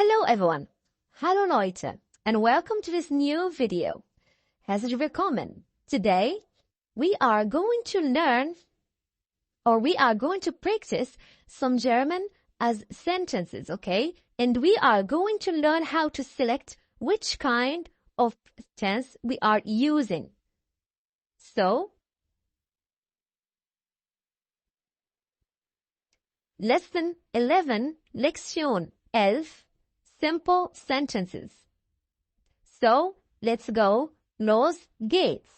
Hello everyone, hallo Leute, and welcome to this new video. Herzlich willkommen. Today, we are going to learn, or we are going to practice some German as sentences, okay? And we are going to learn how to select which kind of tense we are using. So, Lesson 11, Lektion 11, Simple Sentences. So, let's go. Los geht's.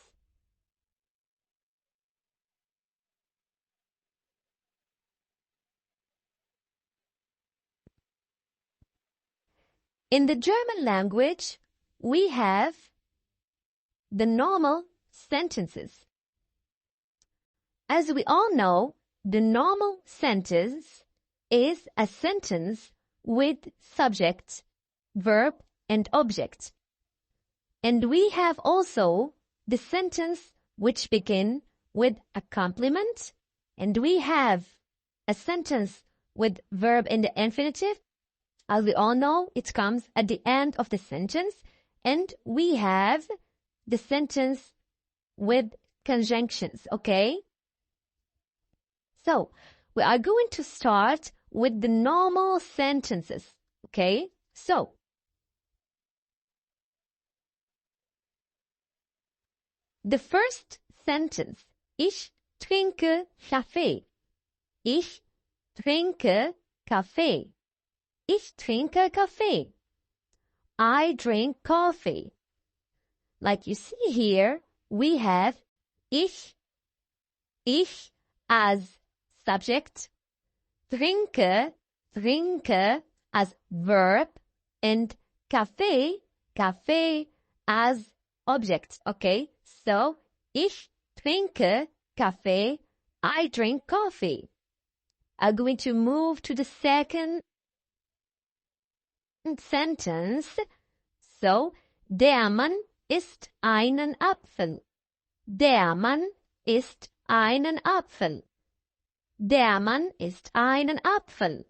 In the German language, we have the normal sentences. As we all know, the normal sentence is a sentence with subject, verb, and object. And we have also the sentence which begin with a complement, and we have a sentence with verb in the infinitive. As we all know, it comes at the end of the sentence, and we have the sentence with conjunctions, okay? So, we are going to start with the normal sentences, okay? So, the first sentence, ich trinke Kaffee. Ich trinke Kaffee. Ich trinke Kaffee. I drink coffee. Like you see here, we have ich as subject, trinke as verb, and Kaffee as object, okay? So, ich trinke Kaffee, I drink coffee. I'm going to move to the second sentence. So, der Mann isst einen Apfel. Der Mann isst einen Apfel. Der Mann isst einen Apfel.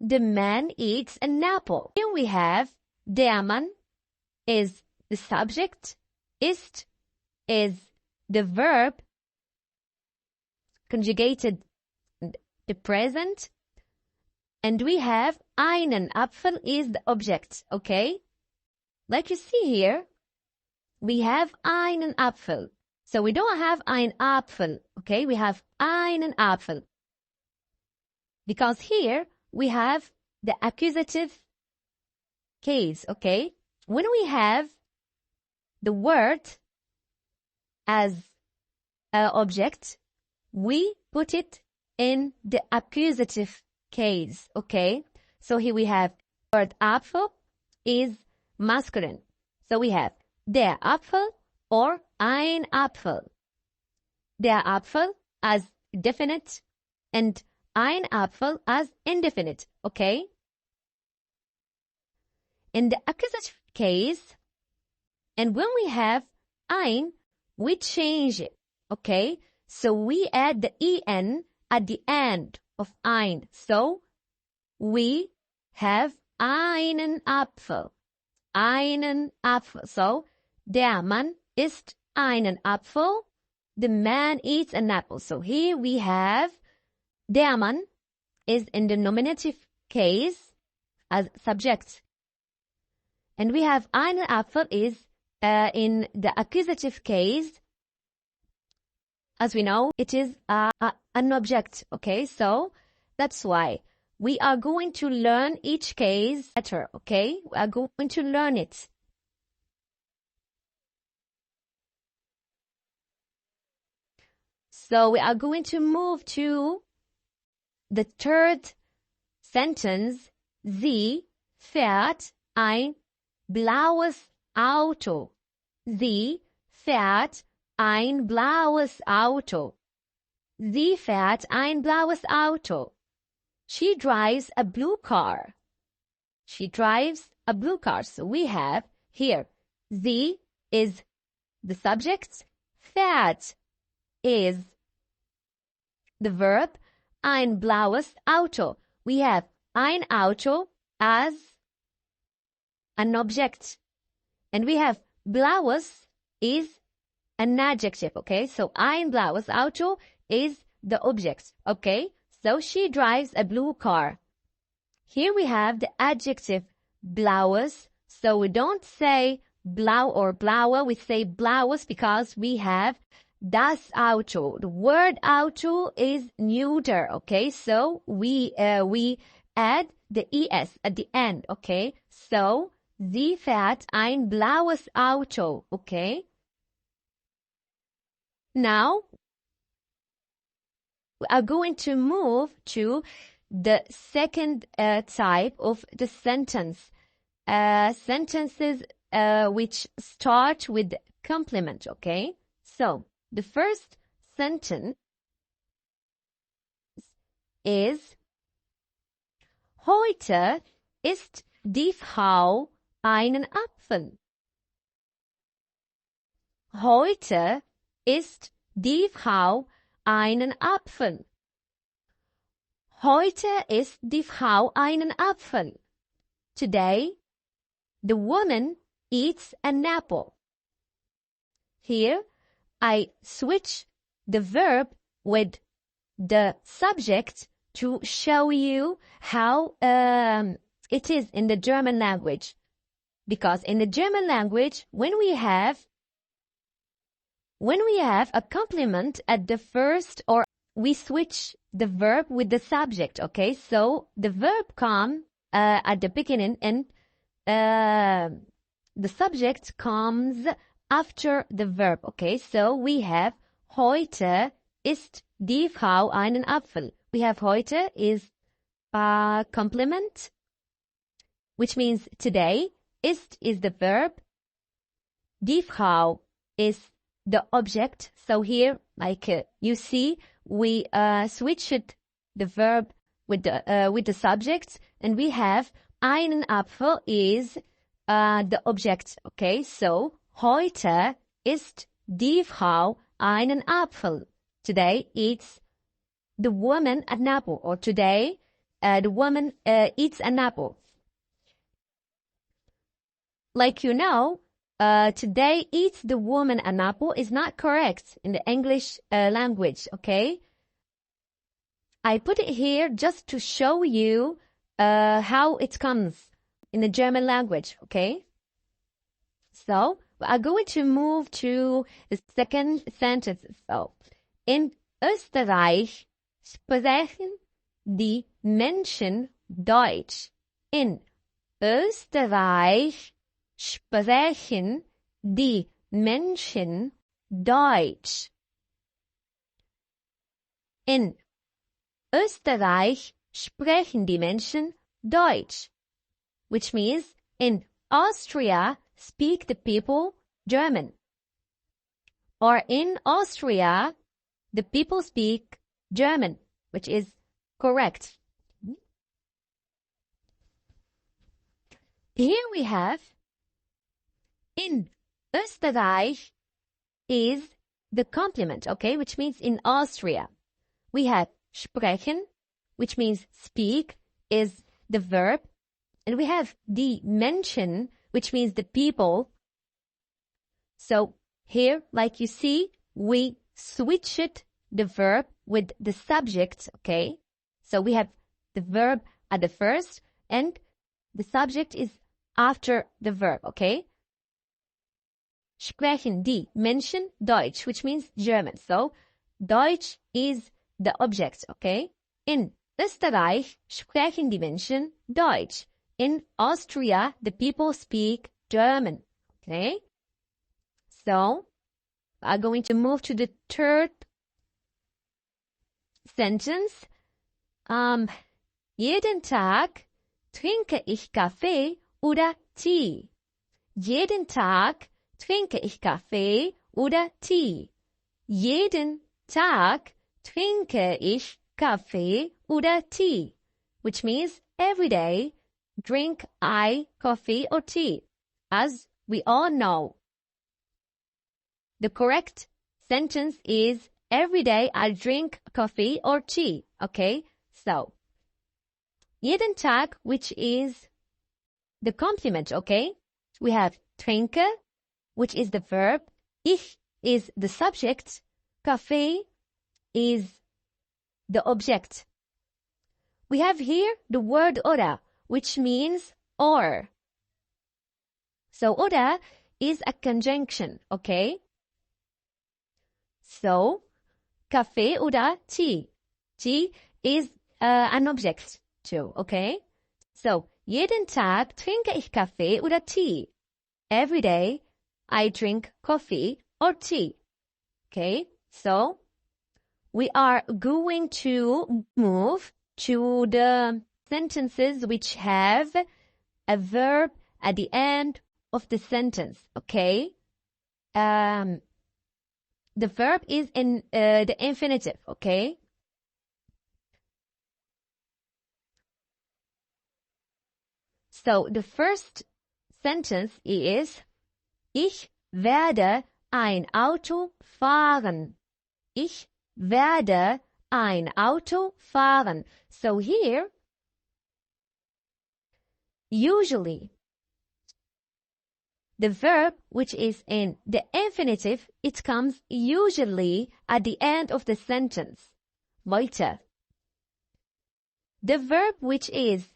The man eats an apple. Here we have der Mann is the subject, isst is the verb, conjugated the present, and we have einen Apfel is the object, okay? Like you see here, we have einen Apfel. So we don't have ein Apfel, okay? We have einen Apfel. Because here we have the accusative case, okay? When we have the word as an object, we put it in the accusative case, okay? So here we have the word Apfel is masculine. So we have der Apfel or ein Apfel. Der Apfel as definite and ein Apfel as indefinite, okay? In the accusative case, and when we have ein, we change it, okay? So we add the en at the end of ein. So we have einen Apfel. Einen Apfel. So der Mann isst einen Apfel. The man eats an apple. So here we have der Mann is in the nominative case as subject. And we have einen Apfel is in the accusative case. As we know, it is an object, okay? So that's why we are going to learn each case better, okay? We are going to learn it. So we are going to move to the third sentence. Sie fährt ein blaues Auto. Sie fährt ein blaues Auto. Sie fährt ein blaues Auto. She drives a blue car. She drives a blue car. So we have here, sie is the subject, fährt is the verb, ein blaues Auto. We have ein Auto as an object. And we have blaues is an adjective, okay? So ein blaues Auto is the object, okay? So she drives a blue car. Here we have the adjective blaues. So we don't say blau or blaue, we say blaues because we have das Auto. The word Auto is neuter, okay? So we add the es at the end, okay? So sie fährt ein blaues Auto, okay? Now we are going to move to the second type of the sentence. Sentences which start with complement, okay? So the first sentence is Heute isst die Frau einen Apfel. Heute isst die Frau einen Apfel. Heute isst die Frau einen Apfel. Today, the woman eats an apple. Here, I switch the verb with the subject to show you how it is in the German language. Because in the German language, when we have a complement at the first, or we switch the verb with the subject, okay? So the verb comes at the beginning and the subject comes after the verb, okay? So we have Heute isst die Frau einen Apfel. We have heute is a complement, which means today. Ist is the verb. Die Frau is the object. So here, like you see, we switched the verb with the subject, and we have einen Apfel is the object. Okay, so heute isst die Frau einen Apfel. Today eats the woman an apple, or today the woman eats an apple. Like you know, today eats the woman an apple is not correct in the English language, okay? I put it here just to show you how it comes in the German language, okay? So, we are going to move to the second sentence. So, in Österreich sprechen die Menschen Deutsch. In Österreich sprechen die Menschen Deutsch. In Österreich sprechen die Menschen Deutsch, which means in Austria speak the people German. Or in Austria, the people speak German, which is correct. Here we have in Österreich is the complement, okay, which means in Austria. We have sprechen, which means speak, is the verb. And we have die Menschen, which means the people. So here, like you see, we switched the verb with the subject, okay? So we have the verb at the first and the subject is after the verb, okay? Sprechen die Menschen Deutsch, which means German. So Deutsch is the object, okay? In Österreich sprechen die Menschen Deutsch. In Austria, the people speak German, okay? So I'm going to move to the third sentence. Jeden Tag trinke ich Kaffee oder Tee. Jeden Tag trinke ich Kaffee oder Tee. Jeden Tag trinke ich Kaffee oder Tee, which means every day drink I coffee or tea. As we all know, the correct sentence is every day I drink coffee or tea. Okay, so jeden Tag, which is the complement, okay? We have trinken, which is the verb. Ich is the subject. Kaffee is the object. We have here the word oder, which means or. So oder is a conjunction, okay? So, Kaffee oder Tee. Tea is an object too, okay? So, jeden Tag trinke ich Kaffee oder Tee. Every day I drink coffee or tea. Okay? So, we are going to move to the sentences which have a verb at the end of the sentence, okay? The verb is in the infinitive, okay? So the first sentence is, ich werde ein Auto fahren. Ich werde ein Auto fahren. So here, usually, the verb which is in the infinitive, it comes usually at the end of the sentence. Weiter. The verb which is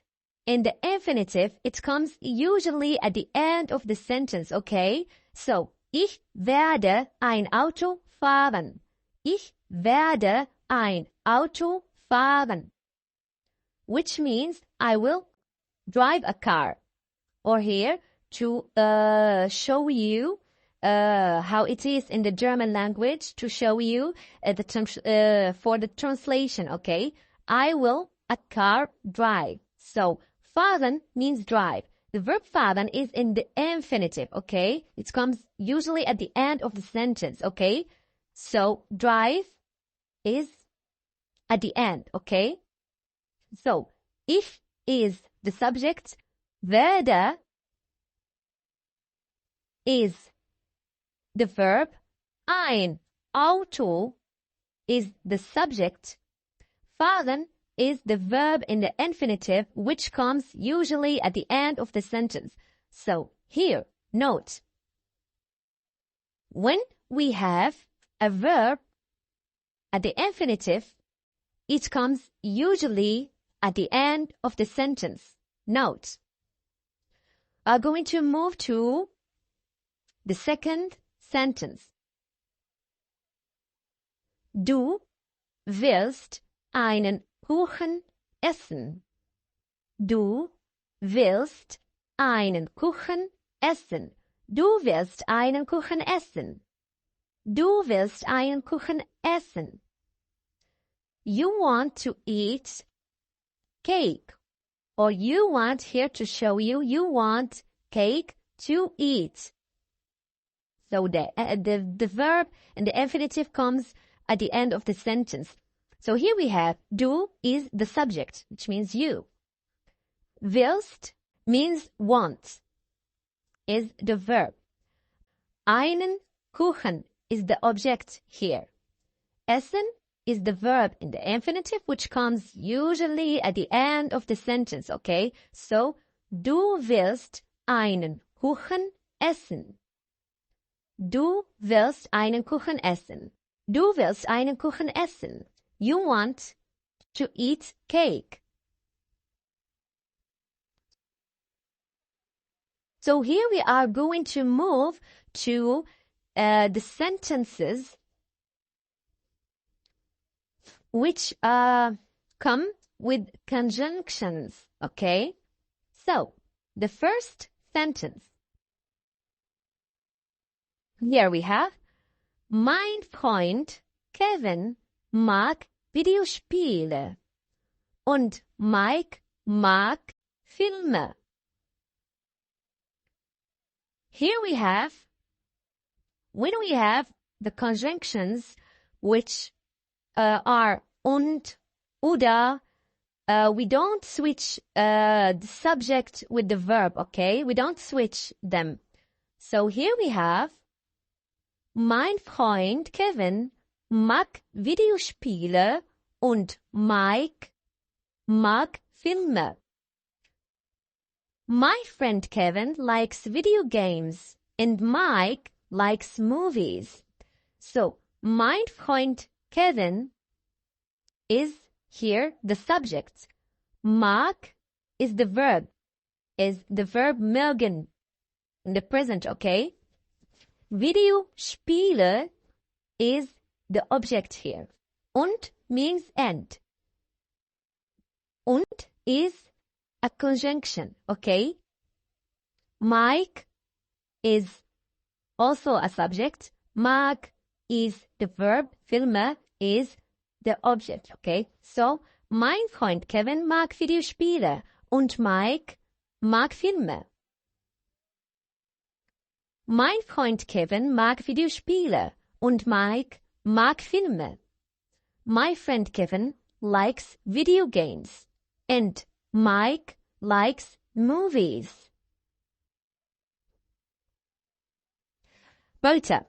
in the infinitive, it comes usually at the end of the sentence, okay? So, ich werde ein Auto fahren. Ich werde ein Auto fahren. Which means I will drive a car. Or here, to show you how it is in the German language, to show you for the translation, okay? I will a car drive. So, fahren means drive. The verb fahren is in the infinitive, okay? It comes usually at the end of the sentence, okay? So, drive is at the end, okay? So, ich is the subject, werde is the verb, ein Auto is the subject, fahren is the verb in the infinitive, which comes usually at the end of the sentence. So here, note, when we have a verb at the infinitive, it comes usually at the end of the sentence. Note, I'm going to move to the second sentence. Du willst einen Kuchen essen. Du willst einen Kuchen essen. Du willst einen Kuchen essen. Du willst einen Kuchen essen. You want to eat cake. Or you want here to show you, you want cake to eat. So the verb and the infinitive comes at the end of the sentence. So here we have, du is the subject, which means you. Willst means want, is the verb. Einen Kuchen is the object here. Essen is the verb in the infinitive, which comes usually at the end of the sentence, okay? So, du willst einen Kuchen essen. Du willst einen Kuchen essen. Du willst einen Kuchen essen. You want to eat cake. So here we are going to move to the sentences which come with conjunctions, okay? So, the first sentence. Here we have, mein Freund Kevin mag Videospiele und Mike mag Filme. Here we have, when we have the conjunctions which are und, oder, we don't switch the subject with the verb, okay? We don't switch them. So here we have, mein Freund Kevin mag Videospiele und Mike mag Filme. My friend Kevin likes video games and Mike likes movies. So, mein Freund Kevin is here the subject. Mag is the verb mögen in the present, okay? Videospiele is the object here. Und means and. Und is a conjunction, okay? Mike is also a subject. Mag is the verb. Filme is the object, okay? So, mein Freund Kevin mag Videospiele und Mike mag Filme. Mein Freund Kevin mag Videospiele und Mike mag Filme. My friend Kevin likes video games and Mike likes movies. Weiter.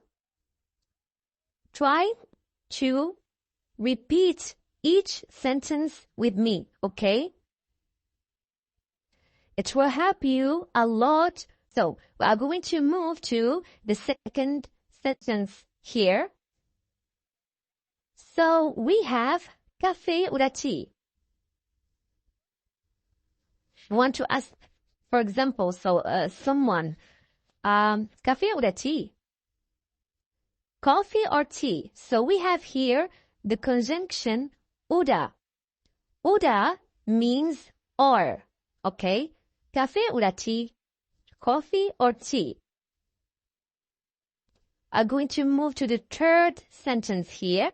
Try to repeat each sentence with me, okay? It will help you a lot. So, we are going to move to the second sentence here. So, we have cafe oder tea. We want to ask, for example, someone, cafe oder tea? Coffee or tea? So, we have here the conjunction oder. Oder means or, okay? Cafe oder tea? Coffee or tea? I'm going to move to the third sentence here.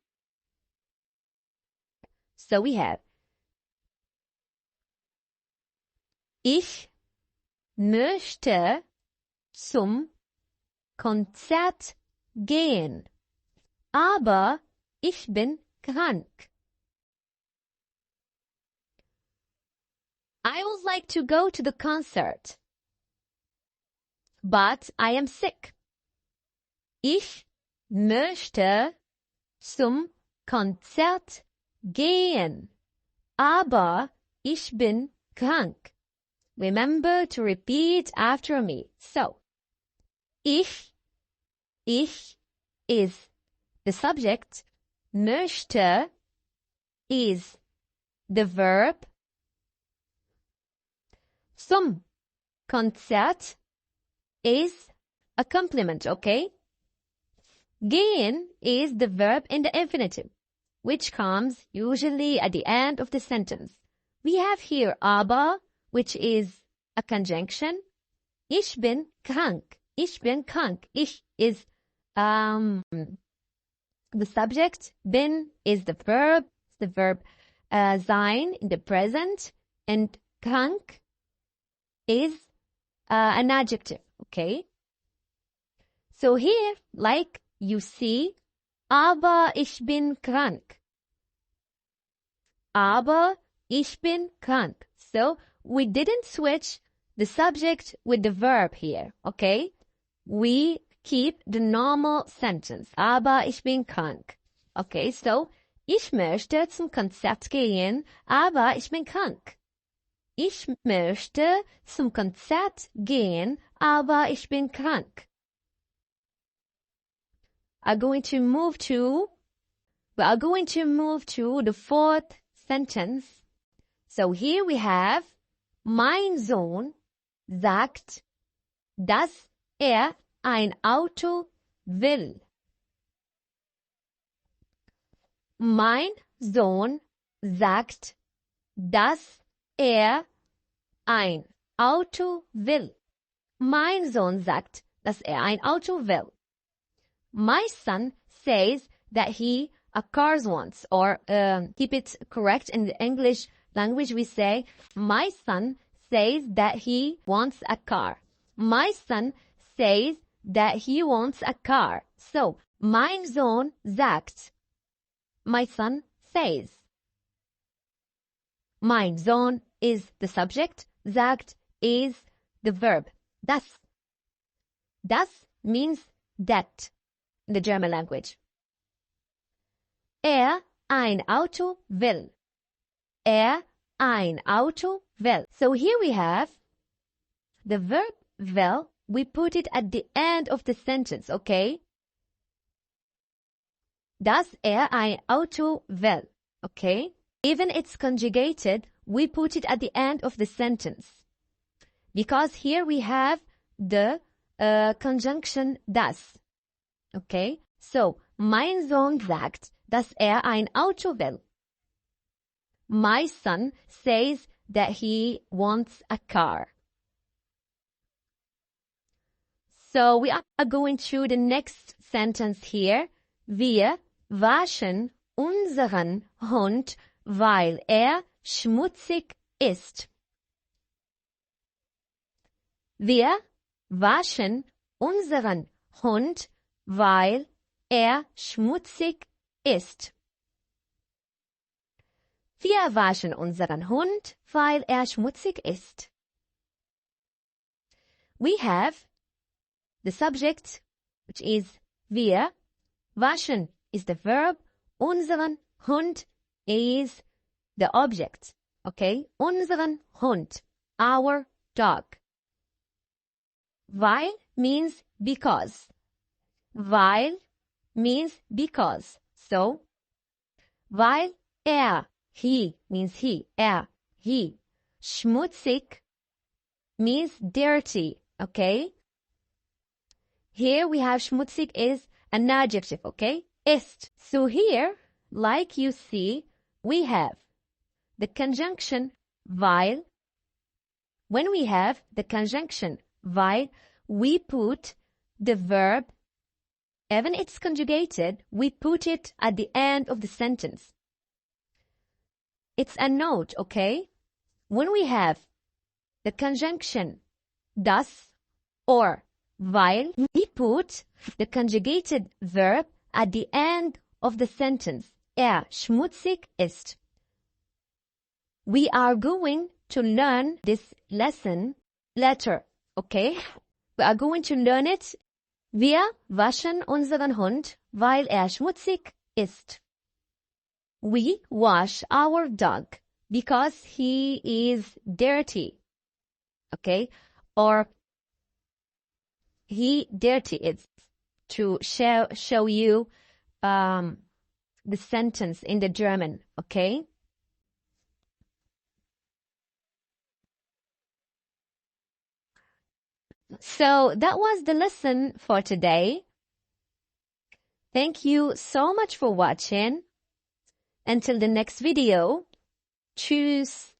So we have Ich möchte zum Konzert gehen, aber ich bin krank. I would like to go to the concert, but I am sick. Ich möchte zum Konzert gehen, aber ich bin krank. Remember to repeat after me. So, ich is the subject, möchte is the verb, zum Konzert is a complement, okay? Gehen is the verb in the infinitive, which comes usually at the end of the sentence. We have here aber, which is a conjunction. Ich bin krank. Ich bin krank. Ich is the subject. Bin is the verb. The verb sein in the present. And krank is an adjective. Okay? So here, like you see, aber ich bin krank. Aber ich bin krank. So we didn't switch the subject with the verb here, okay? We keep the normal sentence. Aber ich bin krank. Okay, so ich möchte zum Konzert gehen, aber ich bin krank. Ich möchte zum Konzert gehen, aber ich bin krank. We are going to move to the fourth sentence. So here we have, mein Sohn sagt, dass ein Auto will. Mein Sohn sagt, dass ein Auto will. Mein Sohn sagt, dass ein Auto will. My son says that he cars wants, or keep it correct in the English language, we say, my son says that he wants a car. My son says that he wants a car. So, mein Sohn sagt. My son says. Mein Sohn is the subject. Sagt is the verb. Das. Das means that in the German language. Ein Auto will. Ein Auto will. So here we have the verb will, we put it at the end of the sentence, okay? Dass ein Auto will, okay? Even it's conjugated, we put it at the end of the sentence. Because here we have the conjunction das, okay? So, mein Sohn sagt, dass ein Auto will. My son says that he wants a car. So we are going through the next sentence here. Wir waschen unseren Hund, weil schmutzig ist. Wir waschen unseren Hund, weil schmutzig ist. Wir waschen unseren Hund, weil schmutzig ist. We have the subject, which is wir. Waschen is the verb. Unseren Hund is the object. Okay? Unseren Hund, our dog. Weil means because. Weil means because. So, weil he means he, he. Schmutzig means dirty, okay? Here we have schmutzig is an adjective, okay? Ist. So here, like you see, we have the conjunction weil. When we have the conjunction weil, we put the verb, even it's conjugated, we put it at the end of the sentence. It's a note, okay? When we have the conjunction das or weil, we put the conjugated verb at the end of the sentence. Schmutzig ist. We are going to learn this lesson later, okay? We are going to learn it. Wir waschen unseren Hund, weil schmutzig ist. We wash our dog because he is dirty. Okay? Or he dirty. It's to show you the sentence in the German. Okay? So that was the lesson for today. Thank you so much for watching. Until the next video. Tschüss.